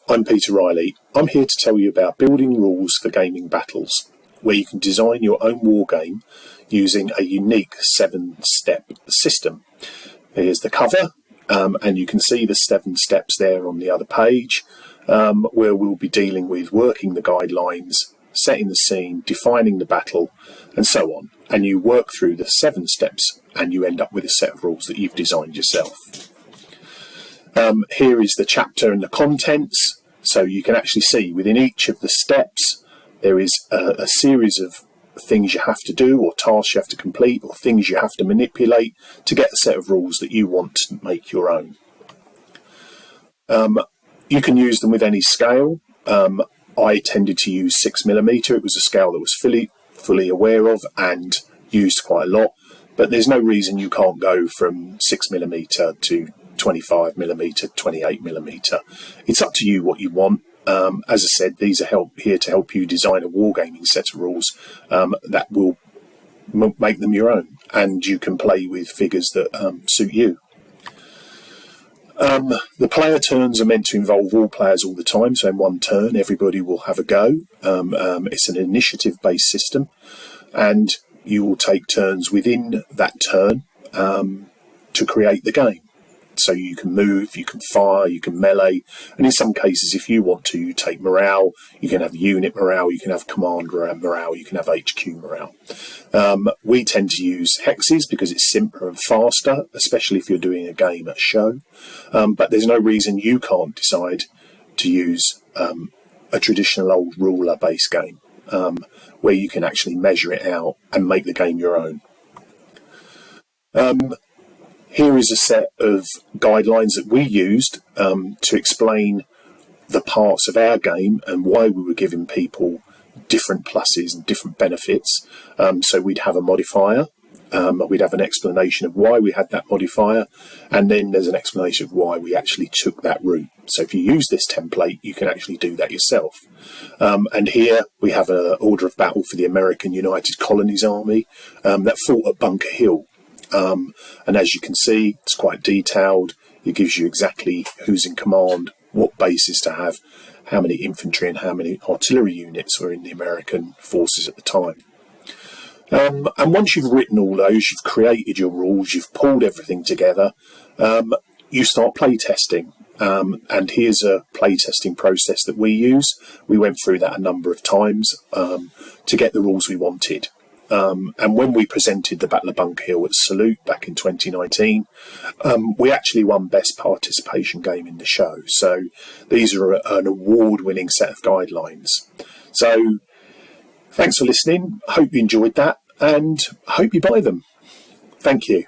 I'm Peter Riley. I'm here to tell you about building rules for gaming battles, where you can design your own war game using a unique 7-step system. Here's the cover, and you can see the 7 steps there on the other page, where we'll be dealing with working the guidelines, setting the scene, defining the battle, and so on. And you work through the 7 steps and you end up with a set of rules that you've designed yourself. Here is the chapter and the contents. So you can actually see within each of the steps there is a series of things you have to do, or tasks you have to complete, or things you have to manipulate to get a set of rules that you want to make your own. You can use them with any scale. I tended to use 6mm. It was a scale that was fully aware of and used quite a lot, but there's no reason you can't go from 6mm to 25mm, 28mm. It's up to you what you want. As I said, these are here to help you design a wargaming set of rules that will make them your own, and you can play with figures that suit you. The player turns are meant to involve all players all the time, so in one turn everybody will have a go. It's an initiative-based system, and you will take turns within that turn to create the game. So you can move, you can fire, you can melee, and in some cases, if you want to, you take morale. You can have unit morale, you can have command morale, you can have HQ morale. We tend to use hexes because it's simpler and faster, especially if you're doing a game at a show. But there's no reason you can't decide to use a traditional old ruler-based game where you can actually measure it out and make the game your own. Here is a set of guidelines that we used to explain the parts of our game and why we were giving people different pluses and different benefits. So we'd have a modifier, we'd have an explanation of why we had that modifier, and then there's an explanation of why we actually took that route. So if you use this template, you can actually do that yourself. And here we have an order of battle for the American United Colonies Army that fought at Bunker Hill. And as you can see, it's quite detailed. It gives you exactly who's in command, what bases to have, how many infantry and how many artillery units were in the American forces at the time. And once you've written all those, you've created your rules, you've pulled everything together, you start playtesting. And here's a playtesting process that we use. We went through that a number of times to get the rules we wanted. And when we presented the Battle of Bunker Hill at Salute back in 2019, we actually won Best Participation Game in the show. So these are an award-winning set of guidelines. So thanks for listening. I hope you enjoyed that, and I hope you buy them. Thank you.